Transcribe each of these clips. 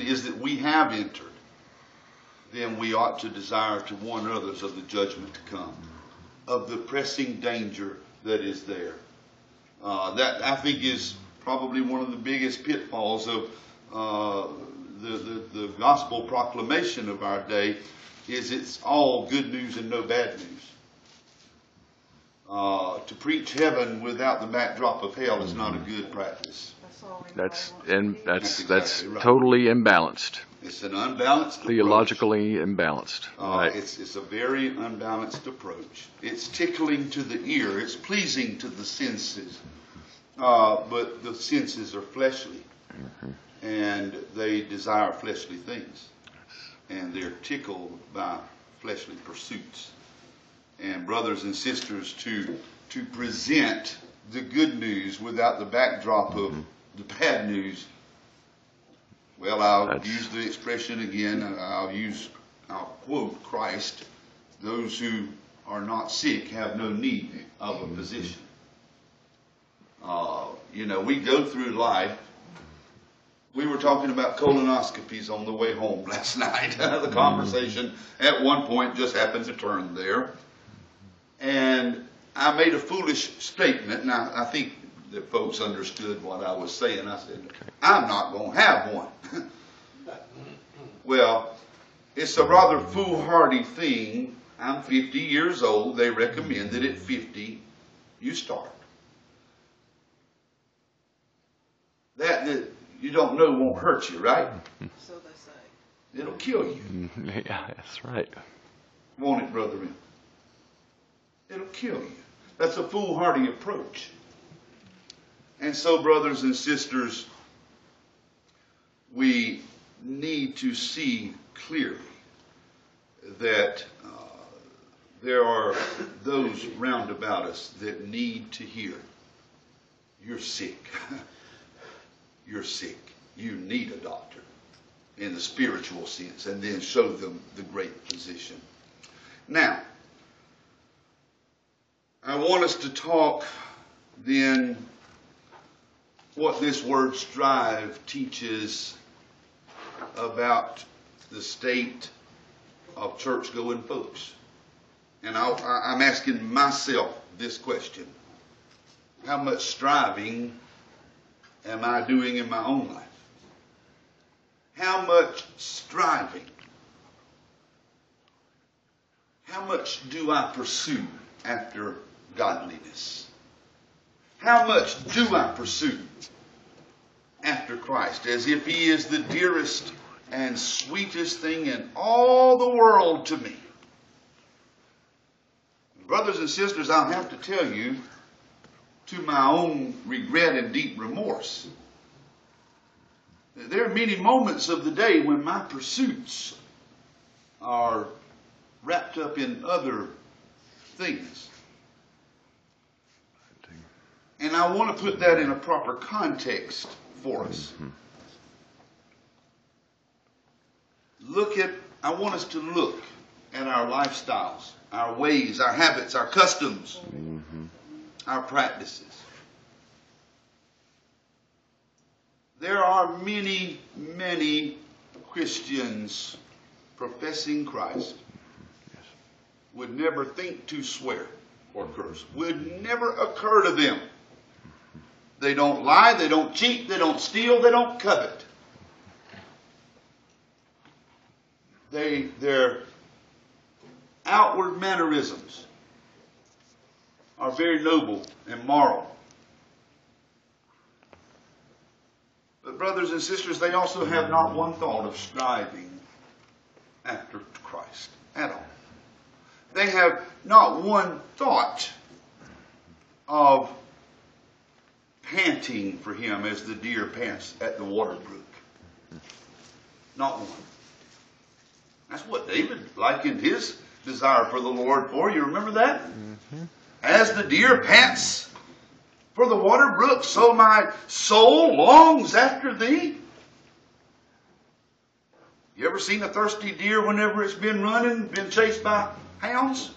is that we have entered, then we ought to desire to warn others of the judgment to come, of the pressing danger that is there. That, I think, is probably one of the biggest pitfalls of the gospel proclamation of our day, is it's all good news and no bad news. To preach heaven without the backdrop of hell is not a good practice. That's exactly right. totally imbalanced. It's an unbalanced approach. Theologically imbalanced. Right. It's a very unbalanced approach. It's tickling to the ear. It's pleasing to the senses. But the senses are fleshly. And they desire fleshly things. And they're tickled by fleshly pursuits. And brothers and sisters, to present the good news without the backdrop of the bad news, well, I'll use the expression again. I'll quote Christ: "Those who are not sick have no need of a physician." We go through life. We were talking about colonoscopies on the way home last night. The conversation at one point just happened to turn there. And I made a foolish statement, and I think that folks understood what I was saying. I said, I'm not going to have one. Well, it's a rather foolhardy thing. I'm 50 years old. They recommend that at 50 you start. That you don't know won't hurt you, right? So they say. It'll kill you. Yeah, that's right. Won't it, Brother? It'll kill you. That's a foolhardy approach. And so, brothers and sisters, we need to see clearly that there are those round about us that need to hear, you're sick. You're sick. You need a doctor in the spiritual sense, and then show them the great physician. Now, I want us to talk then what this word strive teaches about the state of church-going folks. And I'm asking myself this question: how much striving am I doing in my own life? How much striving? How much do I pursue after godliness? How much do I pursue after Christ, as if He is the dearest and sweetest thing in all the world to me? Brothers and sisters, I'll have to tell you, to my own regret and deep remorse, there are many moments of the day when my pursuits are wrapped up in other things. And I want to put that in a proper context for us. I want us to look at our lifestyles, our ways, our habits, our customs, our practices. There are many, many Christians professing Christ would never think to swear or curse. Would never occur to them. They don't lie, they don't cheat, they don't steal, they don't covet. Their outward mannerisms are very noble and moral. But brothers and sisters, they also have not one thought of striving after Christ at all. They have not one thought of panting for Him as the deer pants at the water brook. Not one. That's what David likened his desire for the Lord for. You remember that? As the deer pants for the water brook, so my soul longs after Thee. You ever seen a thirsty deer whenever it's been running, been chased by hounds?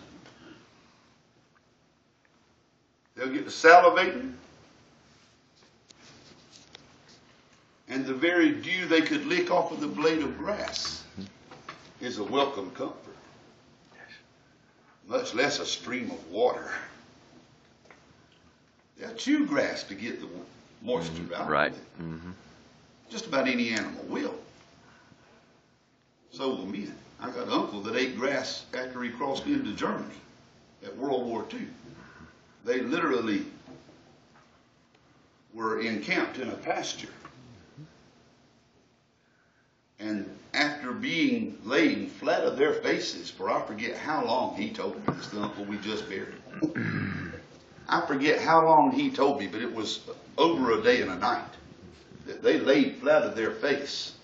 They'll get to salivating. And the very dew they could lick off of the blade of grass is a welcome comfort, much less a stream of water. They'll chew grass to get the moisture out. Right. Just about any animal will. So will men. I got an uncle that ate grass after he crossed into Germany at World War II. They literally were encamped in a pasture. And after being laying flat of their faces for I forget how long he told me, it's the uncle we just buried. I forget how long he told me, but it was over a day and a night that they laid flat of their face.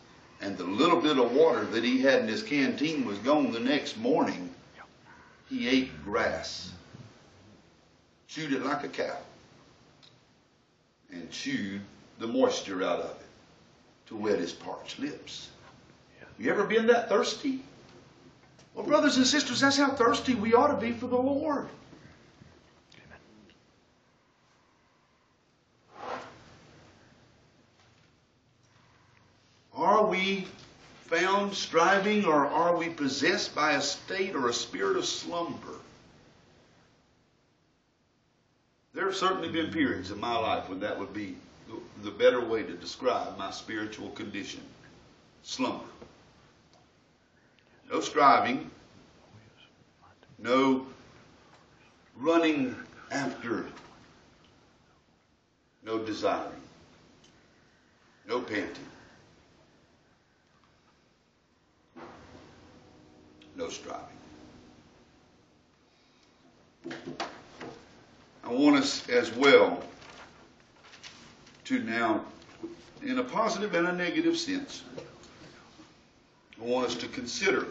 And the little bit of water that he had in his canteen was gone the next morning. He ate grass, chewed it like a cow, and chewed the moisture out of it to wet his parched lips. You ever been that thirsty? Well, brothers and sisters, that's how thirsty we ought to be for the Lord. Are we found striving, or are we possessed by a state or a spirit of slumber? There have certainly been periods in my life when that would be the better way to describe my spiritual condition. Slumber. No striving. No running after. No desiring. No panting. No striving. I want us as well to now, in a positive and a negative sense, I want us to consider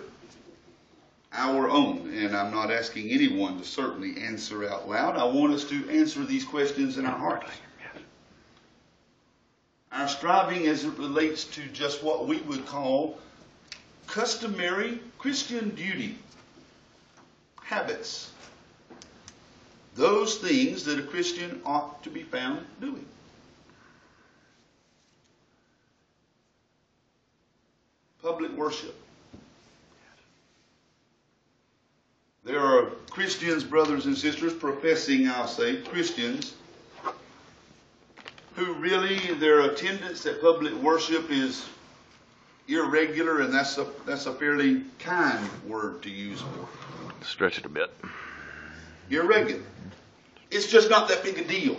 our own, and I'm not asking anyone to certainly answer out loud. I want us to answer these questions in our hearts. Our striving as it relates to just what we would call customary Christian duty, habits, those things that a Christian ought to be found doing. Public worship. There are Christians, brothers and sisters, professing, I'll say, Christians, who really their attendance at public worship is irregular, and that's a fairly kind word to use for it. Stretch it a bit. Irregular. It's just not that big a deal.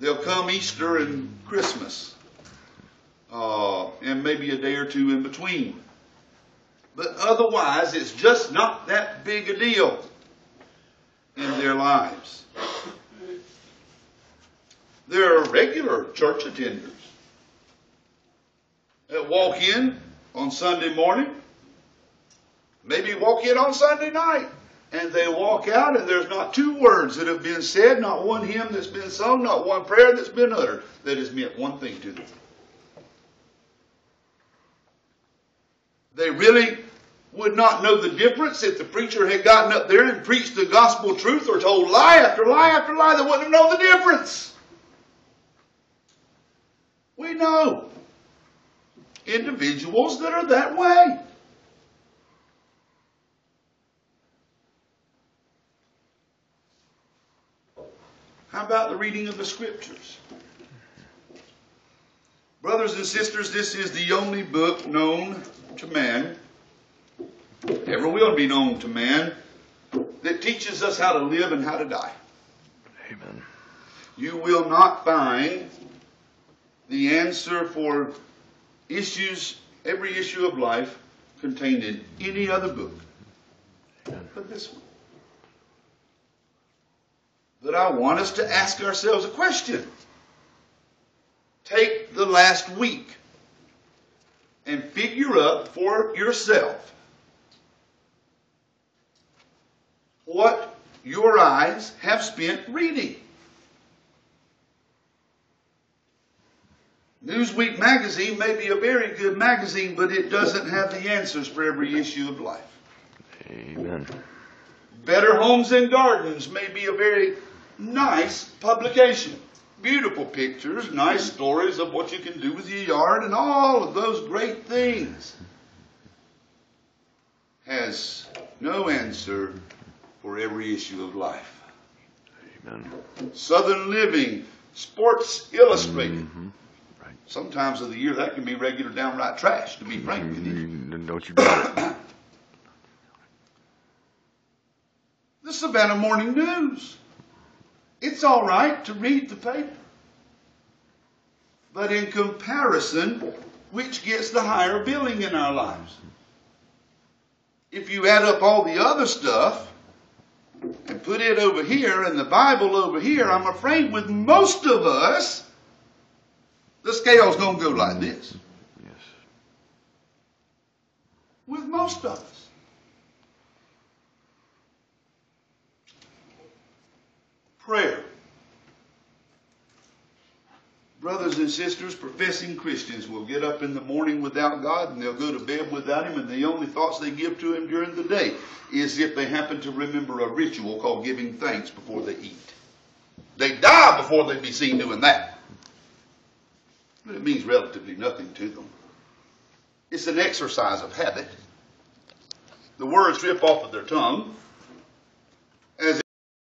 They'll come Easter and Christmas, and maybe a day or two in between. But otherwise, it's just not that big a deal in their lives. There are regular church attenders that walk in on Sunday morning, maybe walk in on Sunday night, and they walk out and there's not two words that have been said, not one hymn that's been sung, not one prayer that's been uttered that has meant one thing to them. They really would not know the difference if the preacher had gotten up there and preached the gospel truth or told lie after lie after lie. They wouldn't have known the difference. We know individuals that are that way. How about the reading of the Scriptures? Brothers and sisters, this is the only book known to man, ever will be known to man, that teaches us how to live and how to die. Amen. You will not find the answer for issues, every issue of life, contained in any other book but this one. But I want us to ask ourselves a question. Take the last week and figure up for yourself what your eyes have spent reading. Newsweek magazine may be a very good magazine, but it doesn't have the answers for every issue of life. Amen. Better Homes and Gardens may be a very nice publication, beautiful pictures, nice stories of what you can do with your yard and all of those great things, has no answer for every issue of life. Amen. Southern Living, Sports Illustrated. Mhm. Right. Sometimes of the year that can be regular downright trash, to be frank with you. Don't you doubt it. The Savannah Morning News. It's all right to read the paper. But in comparison, which gets the higher billing in our lives? If you add up all the other stuff and put it over here and the Bible over here, I'm afraid with most of us, the scale's going to go like this. Yes. With most of us. Prayer. Brothers and sisters, professing Christians will get up in the morning without God and they'll go to bed without Him, and the only thoughts they give to Him during the day is if they happen to remember a ritual called giving thanks before they eat. They die before they be seen doing that. But it means relatively nothing to them. It's an exercise of habit. The words drip off of their tongue.